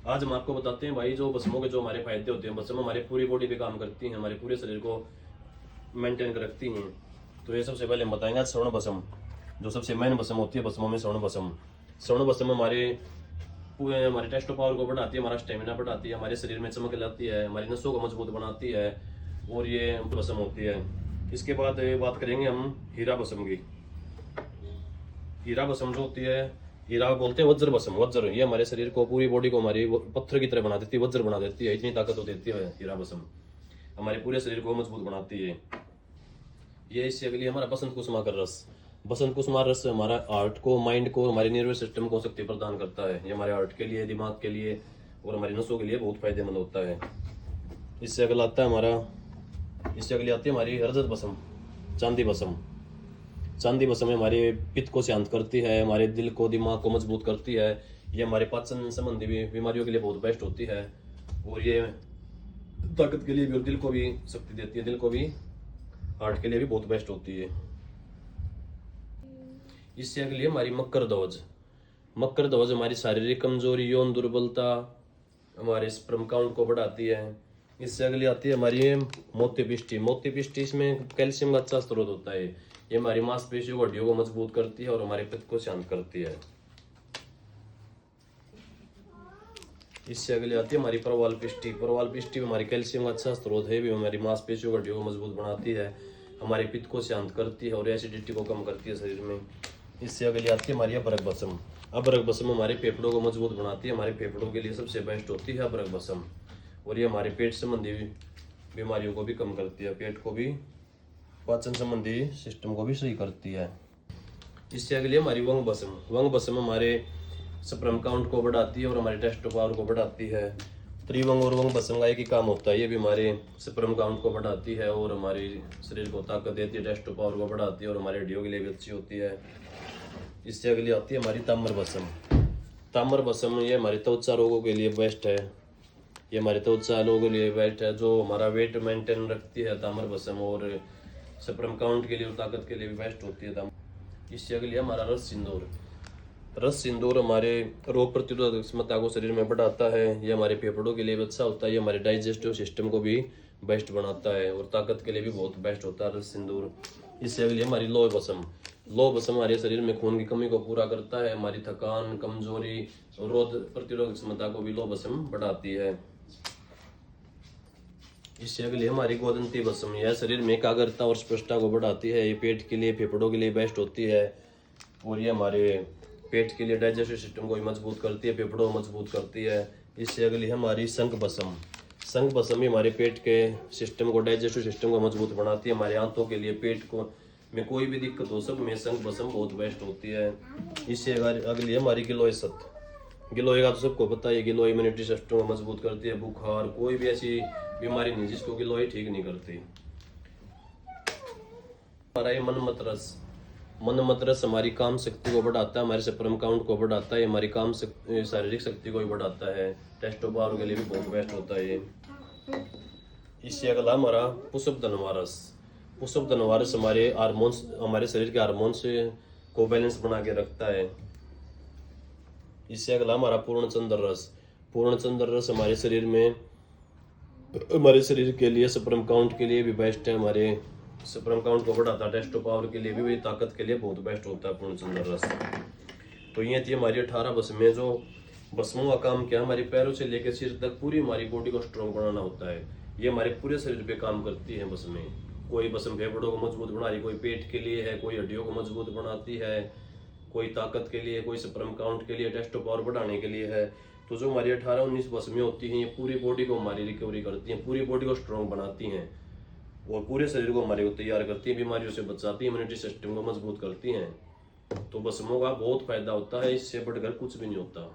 आज हम आपको बताते हैं भाई जो भस्मों के जो हमारे फायदे होते हैं। भस्म हमारे पूरी बॉडी पे काम करती हैं, हमारे पूरे शरीर को मेंटेन कर रखती हैं। तो ये सबसे पहले हम बताएंगे आज स्वर्ण भस्म, जो सबसे मेन भस्म होती है भस्मों में स्वर्ण भस्म। स्वर्ण भस्म हमारे पूरे हमारे टेस्ट पावर को बढ़ाती है, हमारा स्टेमिना बढ़ाती है, हमारे शरीर में चमक लाती है, हमारी नसों को मजबूत बनाती है और ये भस्म होती है। इसके बाद बात करेंगे हम हीरा भस्म की। हीरा भस्म जो होती है, हीरा बोलते हैं वज्र भस्म। वज्र ये हमारे शरीर को पूरी बॉडी को हमारी पत्थर की तरह बना देती है, वज्र बना देती है, इतनी ताकत देती है हीरा भस्म, हमारे पूरे शरीर को मजबूत बनाती है। ये इससे अगली हमारा बसंत कुसुमा का रस। बसंत कुसुमा रस हमारा हार्ट को, माइंड को, हमारे नर्वस सिस्टम को शक्ति प्रदान करता है। ये हमारे हार्ट के लिए, दिमाग के लिए और हमारी नसों के लिए बहुत फायदेमंद होता है। इससे अगला आता है इससे अगली आती है हमारी रजत भस्म, चांदी भस्म। चांदी भस्म हमारे पित्त को शांत करती है, हमारे दिल को, दिमाग को मजबूत करती है। ये हमारे पाचन संबंधी भी बीमारियों के लिए बहुत बेस्ट होती है और ये ताकत के लिए भी और दिल को भी शक्ति देती है, दिल को भी, हार्ट के लिए भी बहुत बेस्ट होती है। इससे अगली हमारी मकर ध्वज। मकर ध्वज हमारी शारीरिक कमजोरी, यौन दुर्बलता, हमारे स्पर्म काउंट को बढ़ाती है। इससे अगली आती है हमारी मोती पिष्टी। मोती पिष्टी इसमें कैल्शियम का अच्छा स्रोत होता है। ये हमारी मांसपेशियों, हड्डियों को मजबूत करती है और हमारे पित्त को शांत करती है। इससे अगली आती है हमारी परवाल पिष्टी। परवाल पिष्टी हमारी कैल्शियम का अच्छा स्रोत है, भी हमारी मांसपेशियों, हड्डियों को मजबूत बनाती है, हमारे पित्त को शांत करती है और एसिडिटी को कम करती है शरीर में। इससे अगली आती है हमारी अबरक भस्म। अबरक भस्म हमारे फेफड़ों को मजबूत बनाती है, हमारे फेफड़ों के लिए सबसे बेस्ट होती है अबरक भस्म और ये हमारे पेट संबंधी बीमारियों को भी कम करती है, पेट को भी, पाचन संबंधी सिस्टम को भी सही करती है। इससे अगली हमारी वंग भस्म। वंग भस्म हमारे स्पर्म काउंट को बढ़ाती है और हमारे टेस्ट पावर को बढ़ाती है। त्रिवंग और वंग भस्म का एक ही काम होता है, ये भी हमारे स्पर्म काउंट को बढ़ाती है और हमारे शरीर को ताकत देती है, टेस्ट पावर को बढ़ाती है और हमारे हड्डियों के लिए भी अच्छी होती है। इससे अगली आती है हमारी ताम्र भस्म। ताम्र भस्म ये हमारी त्वचा रोगों के लिए बेस्ट है, ये हमारे त्वचा रोगों के लिए बेस्ट है, जो हमारा वेट मेंटेन रखती है ताम्र भस्म और स्पर्म काउंट के लिए और ताकत के लिए भी बेस्ट होती है। इससे अगली हमारा रस सिंदूर। रस सिंदूर हमारे रोग प्रतिरोधक क्षमता को शरीर में बढ़ाता है, ये हमारे फेफड़ों के लिए भी अच्छा होता है, ये हमारे डाइजेस्टिव सिस्टम को भी बेस्ट बनाता है और ताकत के लिए भी बहुत बेस्ट होता है रस सिंदूर। इससे अगली हमारी लौह भस्म। लौह भस्म हमारे शरीर में खून की कमी को पूरा करता है, हमारी थकान, कमजोरी, रोग प्रतिरोधक क्षमता को भी लौह भस्म बढ़ाती है। इससे अगली हमारी गोदंती भस्म। यह शरीर में एकाग्रता और स्पष्टता को बढ़ाती है, ये पेट के लिए, फेफड़ों के लिए बेस्ट होती है और ये हमारे पेट के लिए, डाइजेस्टिव सिस्टम को भी मजबूत करती है, फेफड़ों को मजबूत करती है। इससे अगली हमारी शंख भस्म। शंख भस्म भी हमारे पेट के सिस्टम को, डाइजेस्टिव सिस्टम को मजबूत बनाती है, हमारे आंतों के लिए, पेट को में कोई भी दिक्कत हो सब में शंख भस्म बहुत बेस्ट होती है। इससे अगली हमारी गिलोय सत्व। गिलोय का तो सबको पता है, गिलोय इम्यूनिटी सिस्टम को मजबूत करती है, बुखार, कोई भी ऐसी बीमारी नहीं जिसको गिलोय ठीक नहीं करती। हमारा ये मनमत रस। मनमत रस हमारी काम शक्ति को बढ़ाता है, हमारे स्पर्म काउंट को बढ़ाता है, हमारी काम शारीरिक शक्ति को भी बढ़ाता है, टेस्ट पावर के लिए भी बहुत बेस्ट होता है ये। इससे अगला हमारा पुष्प धनवारस। पुष्प धनवारस हमारे हार्मोन्स, हमारे शरीर के हार्मोन्स को बैलेंस बना के रखता है। इससे अगला हमारा पूर्ण चंद्र रस। पूर्ण चंद्र रस हमारे शरीर में, हमारे शरीर के लिए, स्पर्म काउंट के लिए भी बेस्ट है, हमारे स्पर्म काउंट को बढ़ाता है, टेस्ट पावर के लिए भी, ताकत के लिए बहुत बेस्ट होता है पूर्ण चंद्र रस। तो ये थी हमारी 18 भस्में, जो भस्मों का काम क्या, हमारे पैरों से लेकर सिर तक पूरी हमारी बॉडी को स्ट्रॉन्ग बनाना होता है। ये हमारे पूरे शरीर पे काम करती है भस्में। कोई भस्म फेफड़ों को मजबूत बना रही, कोई पेट के लिए है, कोई हड्डियों को मजबूत बनाती है, कोई ताकत के लिए, कोई स्पर्म काउंट के लिए, टेस्ट पावर बढ़ाने के लिए है। तो जो हमारी 18-19 भस्में होती हैं, ये पूरी बॉडी को हमारी रिकवरी करती हैं, पूरी बॉडी को स्ट्रॉन्ग बनाती हैं और पूरे शरीर को हमारे को तैयार करती है, बीमारियों से बचाती है, इम्यूनिटी सिस्टम को मजबूत करती हैं। तो भस्मों का बहुत फायदा होता है, इससे बढ़कर कुछ भी नहीं होता।